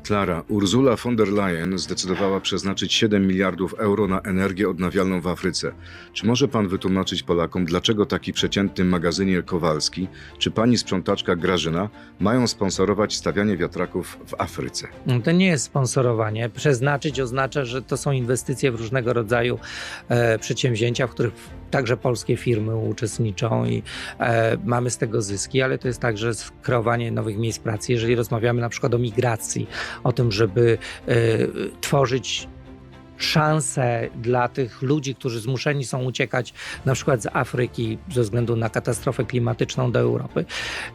Klara, Ursula von der Leyen zdecydowała przeznaczyć 7 miliardów euro na energię odnawialną w Afryce. Czy może pan wytłumaczyć Polakom, dlaczego taki przeciętny magazynier Kowalski czy pani sprzątaczka Grażyna mają sponsorować stawianie wiatraków w Afryce? To nie jest sponsorowanie. Przeznaczyć oznacza, że to są inwestycje w różnego rodzaju przedsięwzięcia, w których także polskie firmy uczestniczą i mamy z tego zyski, ale to jest także kreowanie nowych miejsc pracy. Jeżeli rozmawiamy na przykład o migracji, o tym, żeby tworzyć szanse dla tych ludzi, którzy zmuszeni są uciekać na przykład z Afryki ze względu na katastrofę klimatyczną do Europy.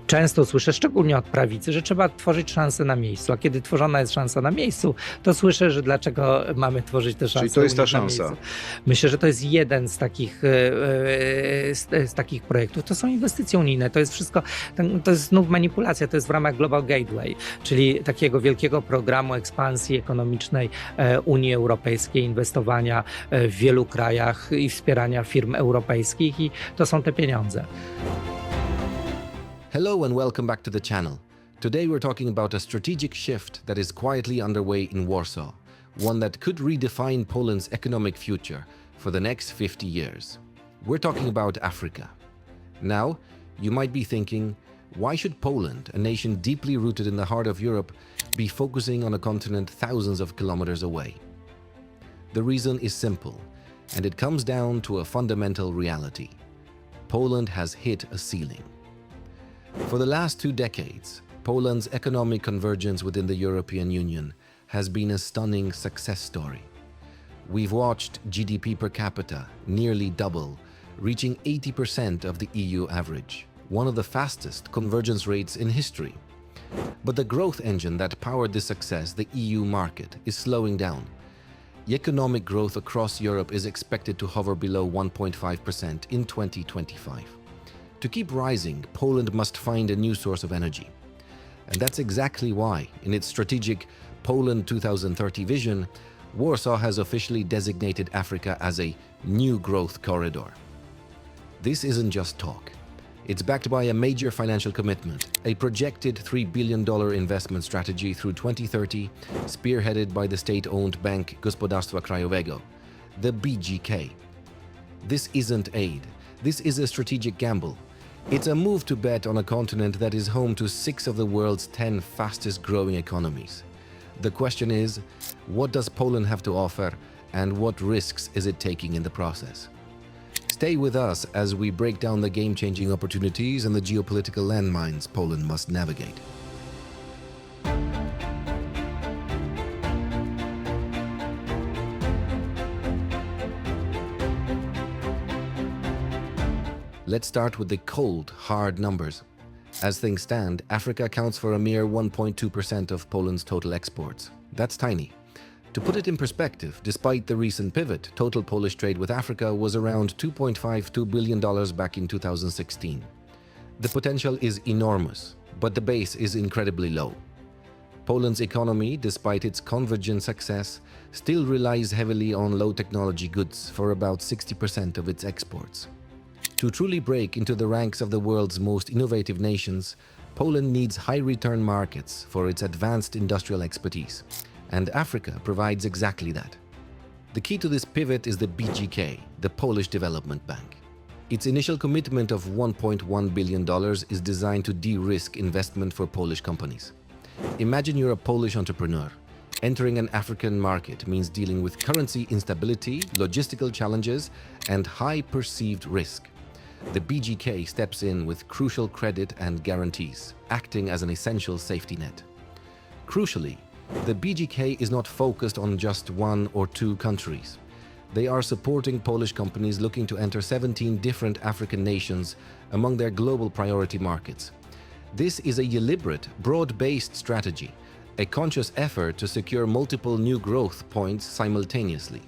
Często słyszę, szczególnie od prawicy, że trzeba tworzyć szanse na miejscu, a kiedy tworzona jest szansa na miejscu, to słyszę, że dlaczego mamy tworzyć te szanse. Czyli to jest ta na szansa. miejscu. Myślę, że to jest jeden z takich projektów. To są inwestycje unijne, to jest wszystko, to jest znów manipulacja, to jest w ramach Global Gateway, czyli takiego wielkiego programu ekspansji ekonomicznej Unii Europejskiej, inwestowania w wielu krajach i wspierania firm europejskich i to są te pieniądze. Hello and welcome back to the channel. Today we're talking about a strategic shift that is quietly underway in Warsaw, one that could redefine Poland's economic future for the next 50 years. We're talking about Africa. Now, you might be thinking, why should Poland, a nation deeply rooted in the heart of Europe, be focusing on a continent thousands of kilometers away? The reason is simple, and it comes down to a fundamental reality. Poland has hit a ceiling. For the last 2 decades, Poland's economic convergence within the European Union has been a stunning success story. We've watched GDP per capita nearly double, reaching 80% of the EU average, one of the fastest convergence rates in history. But the growth engine that powered this success, the EU market, is slowing down. Economic growth across Europe is expected to hover below 1.5% in 2025. To keep rising, Poland must find a new source of energy. And that's exactly why, in its strategic Poland 2030 vision, Warsaw has officially designated Africa as a new growth corridor. This isn't just talk. It's backed by a major financial commitment, a projected $3 billion investment strategy through 2030, spearheaded by the state-owned Bank Gospodarstwa Krajowego, the BGK. This isn't aid. This is a strategic gamble. It's a move to bet on a continent that is home to 6 of the world's 10 fastest-growing economies. The question is, what does Poland have to offer, and what risks is it taking in the process? Stay with us as we break down the game-changing opportunities and the geopolitical landmines Poland must navigate. Let's start with the cold, hard numbers. As things stand, Africa accounts for a mere 1.2% of Poland's total exports. That's tiny. To put it in perspective, despite the recent pivot, total Polish trade with Africa was around $2.52 billion back in 2016. The potential is enormous, but the base is incredibly low. Poland's economy, despite its convergent success, still relies heavily on low-technology goods for about 60% of its exports. To truly break into the ranks of the world's most innovative nations, Poland needs high-return markets for its advanced industrial expertise. And Africa provides exactly that. The key to this pivot is the BGK, the Polish Development Bank. Its initial commitment of $1.1 billion is designed to de-risk investment for Polish companies. Imagine you're a Polish entrepreneur. Entering an African market means dealing with currency instability, logistical challenges, and high perceived risk. The BGK steps in with crucial credit and guarantees, acting as an essential safety net. Crucially, the BGK is not focused on just 1 or 2 countries. They are supporting Polish companies looking to enter 17 different African nations among their global priority markets. This is a deliberate, broad-based strategy, a conscious effort to secure multiple new growth points simultaneously.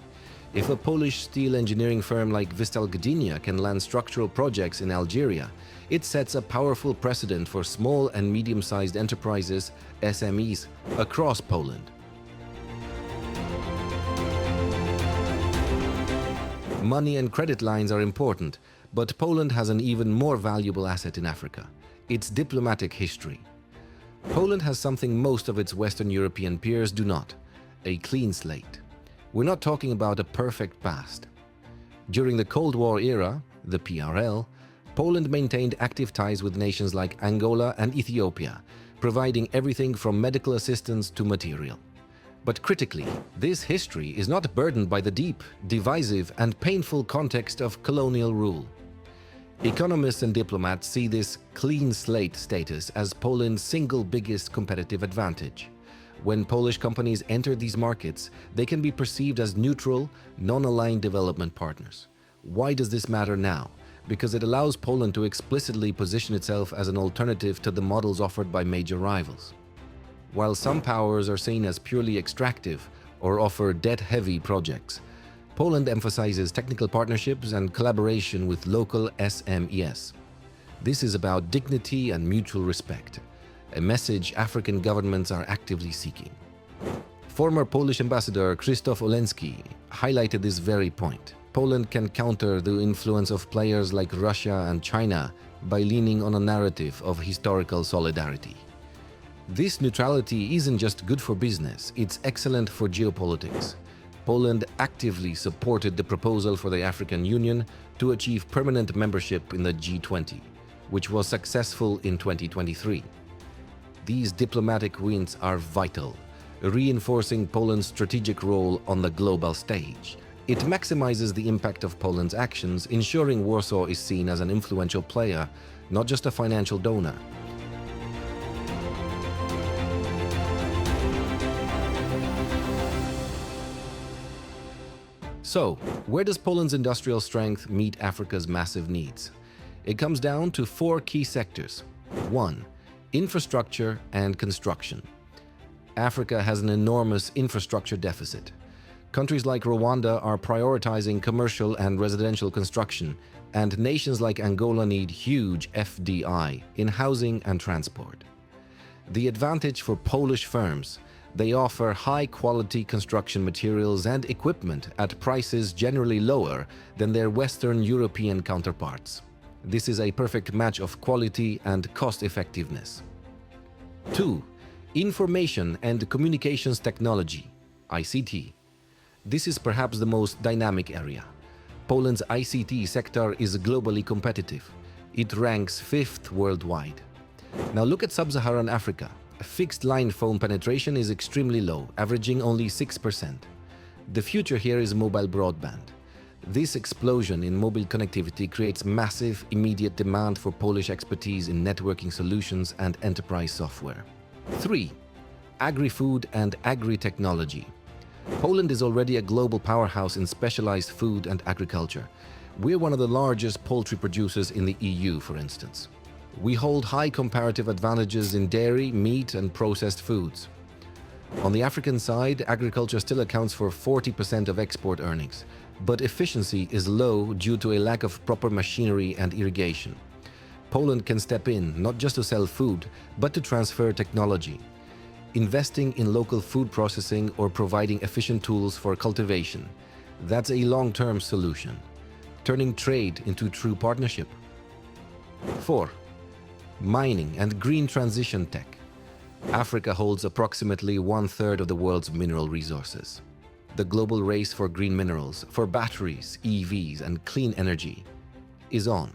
If a Polish steel engineering firm like Vistal Gdynia can land structural projects in Algeria, it sets a powerful precedent for small and medium-sized enterprises, SMEs, across Poland. Money and credit lines are important, but Poland has an even more valuable asset in Africa: its diplomatic history. Poland has something most of its Western European peers do not: a clean slate. We're not talking about a perfect past. During the Cold War era, the PRL, Poland maintained active ties with nations like Angola and Ethiopia, providing everything from medical assistance to material. But critically, this history is not burdened by the deep, divisive, and painful context of colonial rule. Economists and diplomats see this clean slate status as Poland's single biggest competitive advantage. When Polish companies enter these markets, they can be perceived as neutral, non-aligned development partners. Why does this matter now? Because it allows Poland to explicitly position itself as an alternative to the models offered by major rivals. While some powers are seen as purely extractive or offer debt-heavy projects, Poland emphasizes technical partnerships and collaboration with local SMEs. This is about dignity and mutual respect, a message African governments are actively seeking. Former Polish ambassador Krzysztof Oleński highlighted this very point. Poland can counter the influence of players like Russia and China by leaning on a narrative of historical solidarity. This neutrality isn't just good for business, it's excellent for geopolitics. Poland actively supported the proposal for the African Union to achieve permanent membership in the G20, which was successful in 2023. These diplomatic wins are vital, reinforcing Poland's strategic role on the global stage. It maximizes the impact of Poland's actions, ensuring Warsaw is seen as an influential player, not just a financial donor. So, where does Poland's industrial strength meet Africa's massive needs? It comes down to 4 key sectors. 1. Infrastructure and construction. Africa has an enormous infrastructure deficit. Countries like Rwanda are prioritizing commercial and residential construction, and nations like Angola need huge FDI in housing and transport. The advantage for Polish firms: they offer high-quality construction materials and equipment at prices generally lower than their Western European counterparts. This is a perfect match of quality and cost-effectiveness. 2. Information and Communications Technology, ICT. This is perhaps the most dynamic area. Poland's ICT sector is globally competitive. It ranks 5th worldwide. Now look at sub-Saharan Africa. Fixed-line phone penetration is extremely low, averaging only 6%. The future here is mobile broadband. This explosion in mobile connectivity creates massive, immediate demand for Polish expertise in networking solutions and enterprise software. 3. Agri-food and agri-technology. Poland is already a global powerhouse in specialized food and agriculture. We're one of the largest poultry producers in the EU, for instance. We hold high comparative advantages in dairy, meat, and processed foods. On the African side, agriculture still accounts for 40% of export earnings, but efficiency is low due to a lack of proper machinery and irrigation. Poland can step in not just to sell food, but to transfer technology. Investing in local food processing or providing efficient tools for cultivation. That's a long-term solution, turning trade into true partnership. 4. Mining and green transition tech. Africa holds approximately 1/3 of the world's mineral resources. The global race for green minerals, for batteries, EVs, and clean energy is on.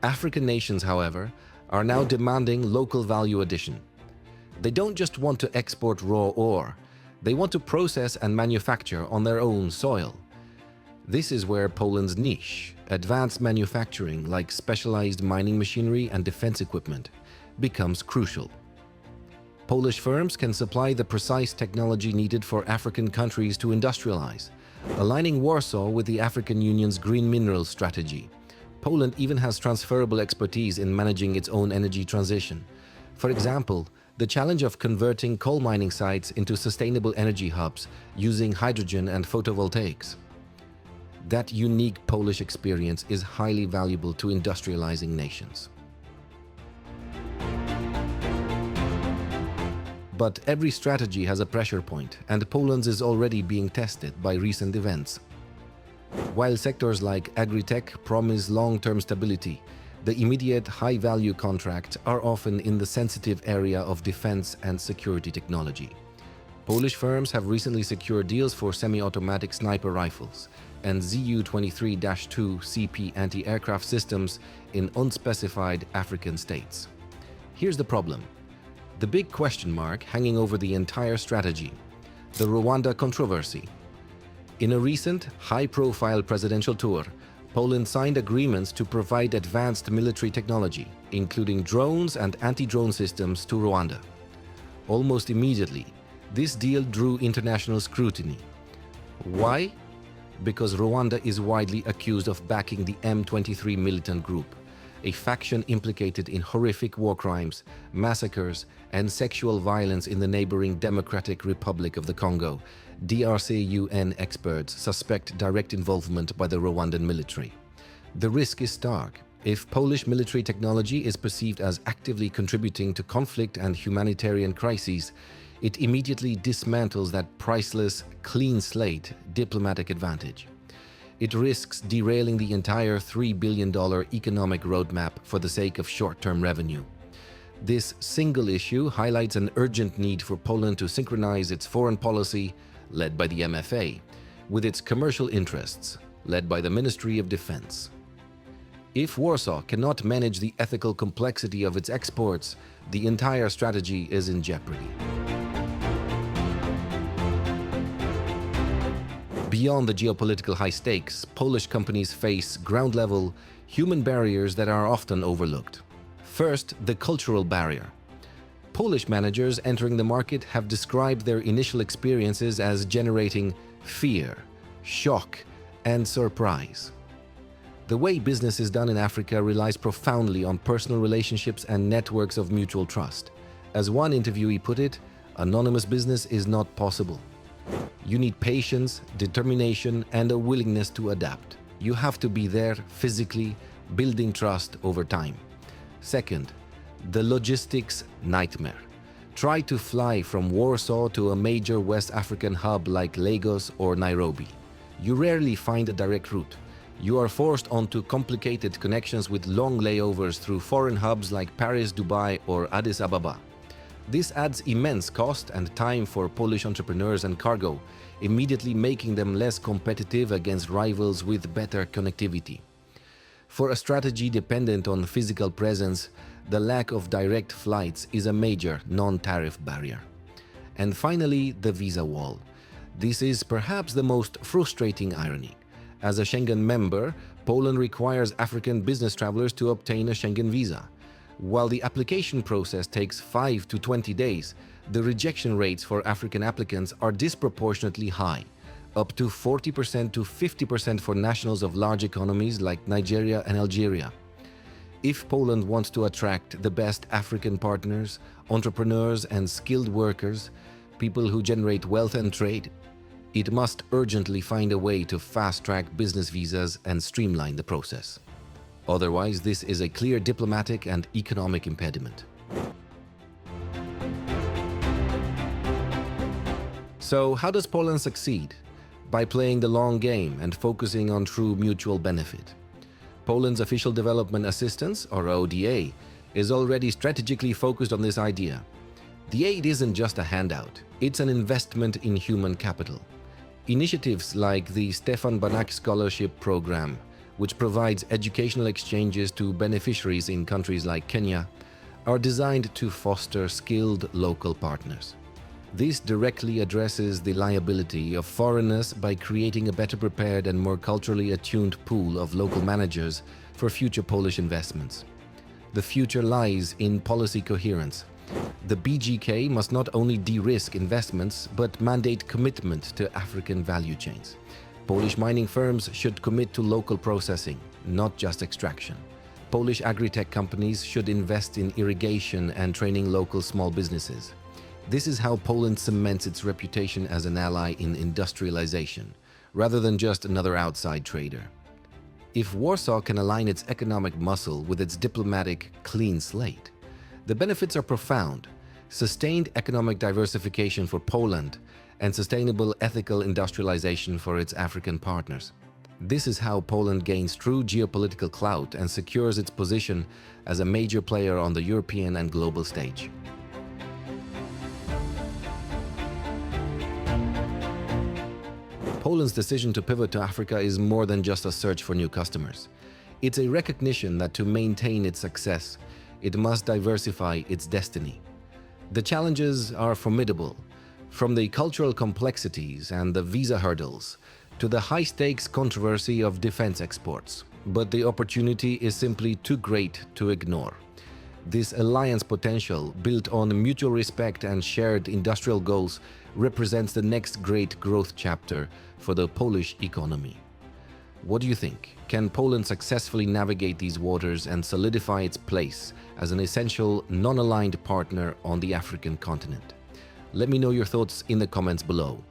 African nations, however, are now demanding local value addition. They don't just want to export raw ore, they want to process and manufacture on their own soil. This is where Poland's niche, advanced manufacturing like specialized mining machinery and defense equipment, becomes crucial. Polish firms can supply the precise technology needed for African countries to industrialize, aligning Warsaw with the African Union's green minerals strategy. Poland even has transferable expertise in managing its own energy transition. For example, the challenge of converting coal mining sites into sustainable energy hubs using hydrogen and photovoltaics. That unique Polish experience is highly valuable to industrializing nations. But every strategy has a pressure point, and Poland's is already being tested by recent events. While sectors like agri-tech promise long-term stability, The immediate high-value contracts are often in the sensitive area of defense and security technology. Polish firms have recently secured deals for semi-automatic sniper rifles and Zu-23-2 CP anti-aircraft systems in unspecified African states. Here's the problem. The big question mark hanging over the entire strategy: the Rwanda controversy. In a recent, high-profile presidential tour, Poland signed agreements to provide advanced military technology, including drones and anti-drone systems, to Rwanda. Almost immediately, this deal drew international scrutiny. Why? Because Rwanda is widely accused of backing the M23 militant group, a faction implicated in horrific war crimes, massacres, and sexual violence in the neighboring Democratic Republic of the Congo. DRC UN experts suspect direct involvement by the Rwandan military. The risk is stark. If Polish military technology is perceived as actively contributing to conflict and humanitarian crises, it immediately dismantles that priceless, clean slate diplomatic advantage. It risks derailing the entire $3 billion economic roadmap for the sake of short-term revenue. This single issue highlights an urgent need for Poland to synchronize its foreign policy, led by the MFA, with its commercial interests, led by the Ministry of Defense. If Warsaw cannot manage the ethical complexity of its exports, the entire strategy is in jeopardy. Beyond the geopolitical high stakes, Polish companies face ground-level, human barriers that are often overlooked. First, the cultural barrier. Polish managers entering the market have described their initial experiences as generating fear, shock, and surprise. The way business is done in Africa relies profoundly on personal relationships and networks of mutual trust. As one interviewee put it, anonymous business is not possible. You need patience, determination, and a willingness to adapt. You have to be there physically, building trust over time. Second, the logistics nightmare. Try to fly from Warsaw to a major West African hub like Lagos or Nairobi. You rarely find a direct route. You are forced onto complicated connections with long layovers through foreign hubs like Paris, Dubai, or Addis Ababa. This adds immense cost and time for Polish entrepreneurs and cargo, immediately making them less competitive against rivals with better connectivity. For a strategy dependent on physical presence, the lack of direct flights is a major non-tariff barrier. And finally, the visa wall. This is perhaps the most frustrating irony. As a Schengen member, Poland requires African business travelers to obtain a Schengen visa. While the application process takes 5 to 20 days, the rejection rates for African applicants are disproportionately high, up to 40% to 50% for nationals of large economies like Nigeria and Algeria. If Poland wants to attract the best African partners, entrepreneurs, and skilled workers, people who generate wealth and trade, it must urgently find a way to fast-track business visas and streamline the process. Otherwise, this is a clear diplomatic and economic impediment. So, how does Poland succeed? By playing the long game and focusing on true mutual benefit. Poland's Official Development Assistance, or ODA, is already strategically focused on this idea. The aid isn't just a handout, it's an investment in human capital. Initiatives like the Stefan Banach Scholarship Program, which provides educational exchanges to beneficiaries in countries like Kenya, are designed to foster skilled local partners. This directly addresses the liability of foreigners by creating a better prepared and more culturally attuned pool of local managers for future Polish investments. The future lies in policy coherence. The BGK must not only de-risk investments, but mandate commitment to African value chains. Polish mining firms should commit to local processing, not just extraction. Polish agri-tech companies should invest in irrigation and training local small businesses. This is how Poland cements its reputation as an ally in industrialization, rather than just another outside trader. If Warsaw can align its economic muscle with its diplomatic clean slate, the benefits are profound: sustained economic diversification for Poland and sustainable ethical industrialization for its African partners. This is how Poland gains true geopolitical clout and secures its position as a major player on the European and global stage. Poland's decision to pivot to Africa is more than just a search for new customers. It's a recognition that to maintain its success, it must diversify its destiny. The challenges are formidable, from the cultural complexities and the visa hurdles to the high-stakes controversy of defense exports. But the opportunity is simply too great to ignore. This alliance potential, built on mutual respect and shared industrial goals, represents the next great growth chapter for the Polish economy. What do you think? Can Poland successfully navigate these waters and solidify its place as an essential, non-aligned partner on the African continent? Let me know your thoughts in the comments below.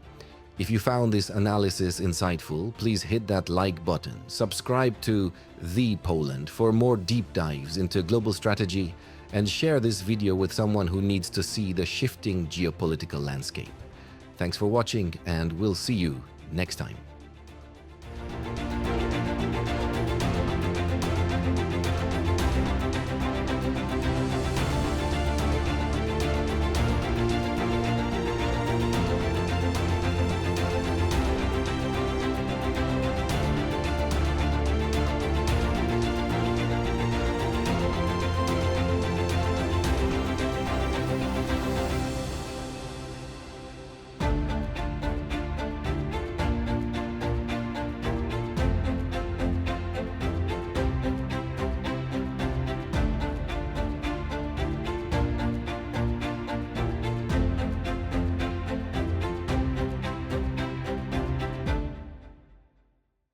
If you found this analysis insightful, please hit that like button. Subscribe to The Poland for more deep dives into global strategy, and share this video with someone who needs to see the shifting geopolitical landscape. Thanks for watching, and we'll see you next time.